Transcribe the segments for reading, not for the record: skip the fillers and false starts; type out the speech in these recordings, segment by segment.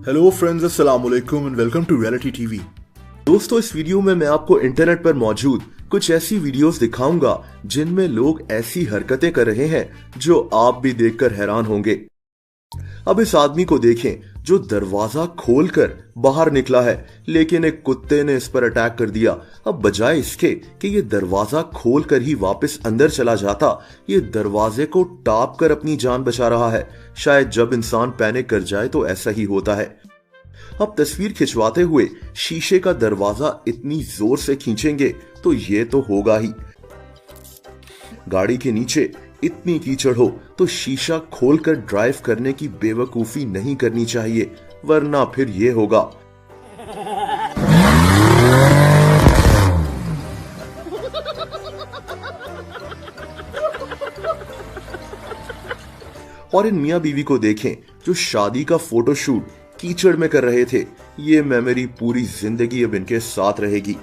Hello friends, अस्सलाम वालेकुम and welcome to reality TV. दोस्तों, इस वीडियो में मैं आपको इंटरनेट पर मौजूद कुछ ऐसी वीडियोस दिखाऊंगा जिनमें लोग ऐसी हरकतें कर रहे हैं जो आप भी देखकर हैरान होंगे। अब इस आदमी को देखें जो दरवाजा खोलकर बाहर निकला है, लेकिन एक कुत्ते ने इस पर अटैक कर दिया। अब बजाय इसके कि ये दरवाजा खोलकर ही वापस अंदर चला जाता, ये दरवाजे को टाप कर अपनी जान बचा रहा है। शायद जब इंसान पैनिक कर जाए तो ऐसा ही होता है। अब तस्वीर खिंचवाते हुए शीशे का दरवाजा इतनी जोर से खींचेंगे तो ये तो होगा ही। गाड़ी के नीचे इतनी कीचड़ हो तो शीशा खोलकर ड्राइव करने की बेवकूफी नहीं करनी चाहिए, वरना फिर ये होगा। और इन मियां बीवी को देखें जो शादी का फोटोशूट कीचड़ में कर रहे थे। ये मेमोरी पूरी जिंदगी अब इनके साथ रहेगी।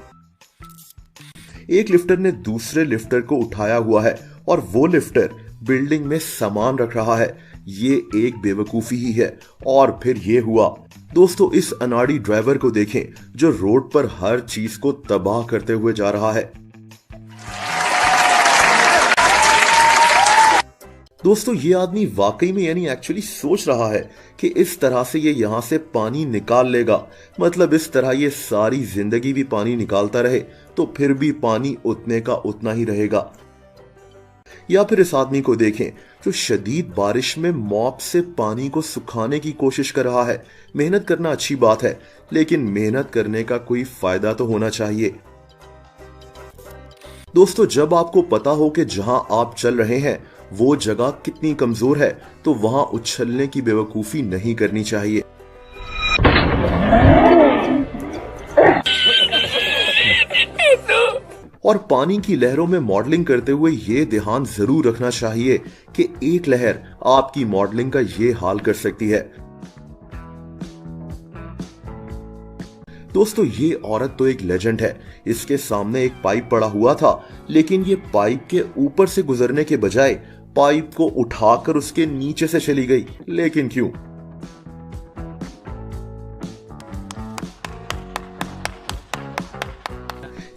एक लिफ्टर ने दूसरे लिफ्टर को उठाया हुआ है और वो लिफ्टर बिल्डिंग में सामान रख रहा है। ये एक बेवकूफी ही है। और फिर ये हुआ। दोस्तों, इस अनाड़ी ड्राइवर को देखें जो रोड पर हर चीज को तबाह करते हुए जा रहा है। दोस्तों, ये आदमी वाकई में एक्चुअली सोच रहा है कि इस तरह से ये यहां से पानी निकाल लेगा। मतलब इस तरह ये सारी जिंदगी भी पानी निकालता रहे तो फिर भी पानी उतने का उतना ही रहेगा। या फिर इस आदमी को देखें जो शदीद बारिश में मॉप से पानी को सुखाने की कोशिश कर रहा है। मेहनत करना अच्छी बात है, लेकिन मेहनत करने का कोई फायदा तो होना चाहिए। दोस्तों, जब आपको पता हो कि जहां आप चल रहे हैं वो जगह कितनी कमजोर है तो वहां उछलने की बेवकूफी नहीं करनी चाहिए। और पानी की लहरों में मॉडलिंग करते हुए ये ध्यान जरूर रखना चाहिए कि एक लहर आपकी मॉडलिंग का ये हाल कर सकती है। दोस्तों, ये औरत तो एक लेजेंड है। इसके सामने एक पाइप पड़ा हुआ था, लेकिन ये पाइप के ऊपर से गुजरने के बजाय पाइप को उठाकर उसके नीचे से चली गई। लेकिन क्यों?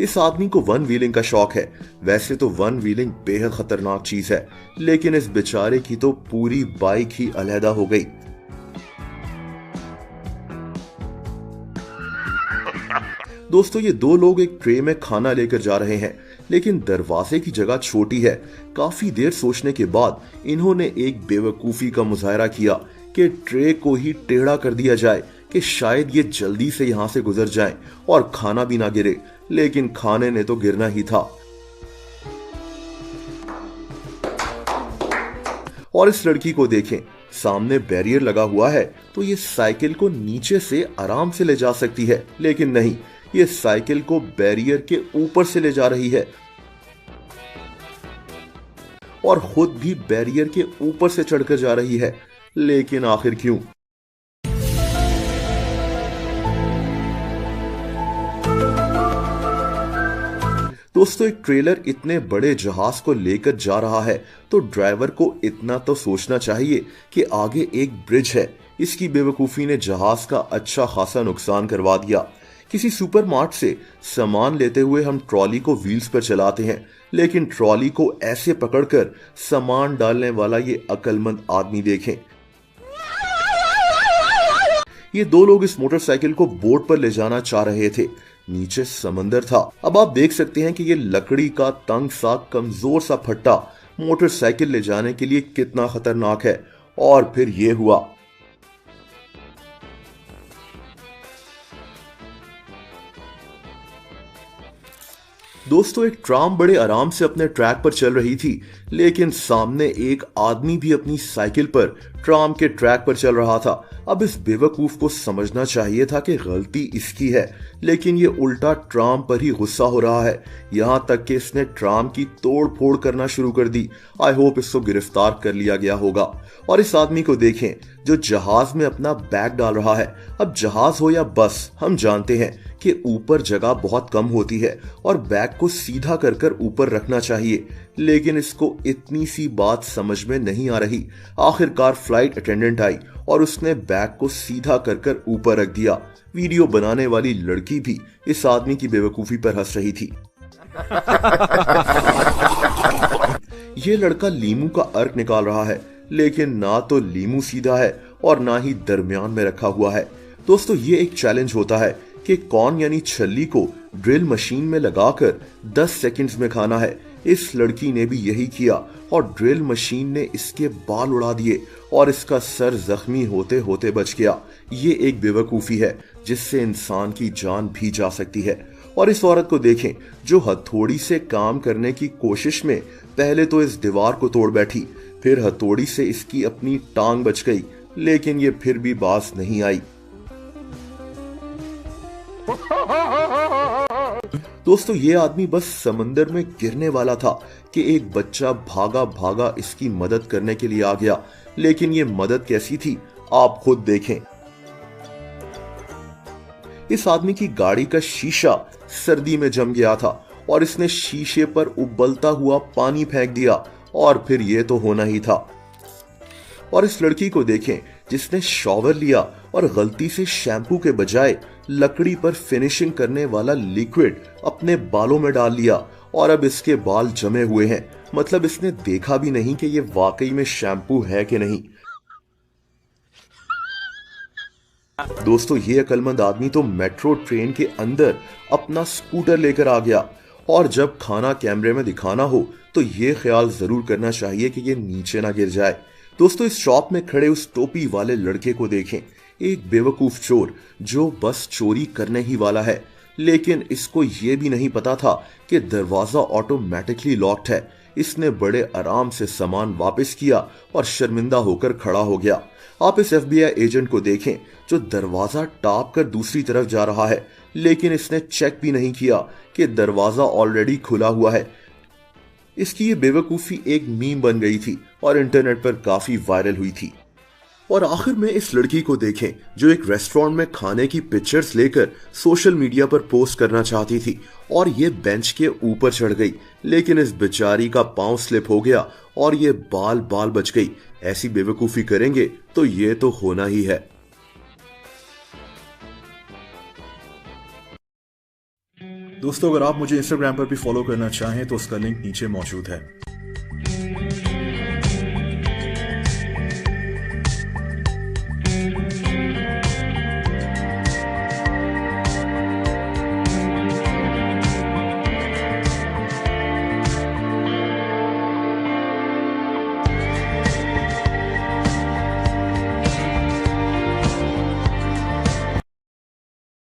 इस आदमी को वन व्हीलिंग का शौक है। वैसे तो वन व्हीलिंग बेहद खतरनाक चीज है, लेकिन इस बेचारे की तो पूरी बाइक ही अलहदा हो गई। दोस्तों, ये दो लोग एक ट्रे में खाना लेकर जा रहे हैं, लेकिन दरवाजे की जगह छोटी है। काफी देर सोचने के बाद इन्होंने एक बेवकूफी का मुजाहरा किया कि ट्रे को ही टेढ़ा कर दिया जाए कि शायद ये जल्दी से यहां से गुजर जाएं और खाना भी ना गिरे। लेकिन खाने ने तो गिरना ही था। और इस लड़की को देखें, सामने बैरियर लगा हुआ है तो ये साइकिल को नीचे से आराम से ले जा सकती है, लेकिन नहीं, ये साइकिल को बैरियर के ऊपर से ले जा रही है और खुद भी बैरियर के ऊपर से चढ़कर जा रही है। लेकिन आखिर क्यों? दोस्तों, एक ट्रेलर इतने बड़े जहाज को लेकर जा रहा है तो ड्राइवर को इतना तो सोचना चाहिए कि आगे एक ब्रिज है। इसकी बेवकूफी ने जहाज का अच्छा खासा नुकसान करवा दिया। किसी सुपरमार्ट से सामान लेते हुए हम ट्रॉली को व्हील्स पर चलाते हैं, लेकिन ट्रॉली को ऐसे पकड़कर सामान डालने वाला ये अक्लमंद आदमी देखें। ये दो लोग इस मोटरसाइकिल को बोट पर ले जाना चाह रहे थे। नीचे समंदर था। अब आप देख सकते हैं कि ये लकड़ी का तंग सा कमजोर सा फट्टा मोटरसाइकिल ले जाने के लिए कितना खतरनाक है। और फिर ये हुआ। दोस्तों, एक ट्राम बड़े आराम से अपने ट्रैक पर चल रही थी, लेकिन सामने एक आदमी भी अपनी साइकिल पर ट्राम के ट्रैक पर चल रहा था। अब इस बेवकूफ को समझना चाहिए था कि गलती इसकी है, लेकिन ये उल्टा ट्राम पर ही गुस्सा हो रहा है। यहां तक कि इसने ट्राम की तोड़ फोड़ करना शुरू कर दी। आई होप इसको गिरफ्तार कर लिया गया होगा। और इस आदमी को देखें जो जहाज में अपना बैग डाल रहा है। अब जहाज हो या बस, हम जानते हैं कि ऊपर जगह बहुत कम होती है और बैग को सीधा कर कर ऊपर रखना चाहिए, लेकिन इसको इतनी सी बात समझ में नहीं आ रही। आखिरकार फ्लाइट अटेंडेंट आई और उसने बैग को सीधा कर कर ऊपर रख दिया। वीडियो बनाने वाली लड़की भी इस आदमी की बेवकूफी पर हंस रही थी। ये लड़का लीमू का अर्क निकाल रहा है, लेकिन ना तो लीमू सीधा है और ना ही दरमियान में रखा हुआ है। दोस्तों, ये एक चैलेंज होता है कि कॉर्न यानी छल्ली को ड्रिल मशीन में लगाकर 10 सेकंड्स में खाना है। इस लड़की ने भी यही किया और ड्रिल मशीन ने इसके बाल उड़ा दिए और इसका सर जख्मी होते होते बच गया। ये एक बेवकूफी है जिससे इंसान की जान भी जा सकती है। और इस औरत को देखें जो हथौड़ी से काम करने की कोशिश में पहले तो इस दीवार को तोड़ बैठी, फिर हथौड़ी से इसकी अपनी टांग बच गई, लेकिन ये फिर भी बाज नहीं आई। दोस्तों, ये आदमी बस समंदर में गिरने वाला था कि एक बच्चा भागा भागा इसकी मदद करने के लिए आ गया। लेकिन ये मदद कैसी थी, आप खुद देखें। इस आदमी की गाड़ी का शीशा सर्दी में जम गया था और इसने शीशे पर उबलता हुआ पानी फेंक दिया और फिर ये तो होना ही था। और इस लड़की को देखें जिसने शॉवर लिया और गलती से शैम्पू के बजाय लकड़ी पर फिनिशिंग करने वाला लिक्विड अपने बालों में डाल लिया और अब इसके बाल जमे हुए हैं। मतलब इसने देखा भी नहीं कि ये वाकई में शैम्पू है कि नहीं। दोस्तों, ये अक्लमंद आदमी तो मेट्रो ट्रेन के अंदर अपना स्कूटर लेकर आ गया और जब खाना कैमरे में दिखाना हो तो ये ख्याल जरूर करना चाहिए कि ये नीचे ना गिर जाए। दोस्तों, इस शॉप में खड़े उस टोपी वाले लड़के को देखें, एक बेवकूफ चोर जो बस चोरी करने ही वाला है, लेकिन इसको ये भी नहीं पता था कि दरवाजा ऑटोमेटिकली लॉक्ड है। इसने बड़े आराम से सामान वापस किया और शर्मिंदा होकर खड़ा हो गया। आप इस FBI एजेंट को देखें जो दरवाजा टाप कर दूसरी तरफ जा रहा है, लेकिन इसने चेक भी नहीं किया कि दरवाजा ऑलरेडी खुला हुआ है। इसकी ये बेवकूफी एक मीम बन गई थी और इंटरनेट पर काफी वायरल हुई थी। और आखिर में इस लड़की को देखें जो एक रेस्टोरेंट में खाने की पिक्चर्स लेकर सोशल मीडिया पर पोस्ट करना चाहती थी और ये बेंच के ऊपर चढ़ गई, लेकिन इस बेचारी का पांव स्लिप हो गया और ये बाल बाल बच गई। ऐसी बेवकूफी करेंगे तो ये तो होना ही है। दोस्तों, अगर आप मुझे इंस्टाग्राम पर भी फॉलो करना चाहें तो उसका लिंक नीचे मौजूद है।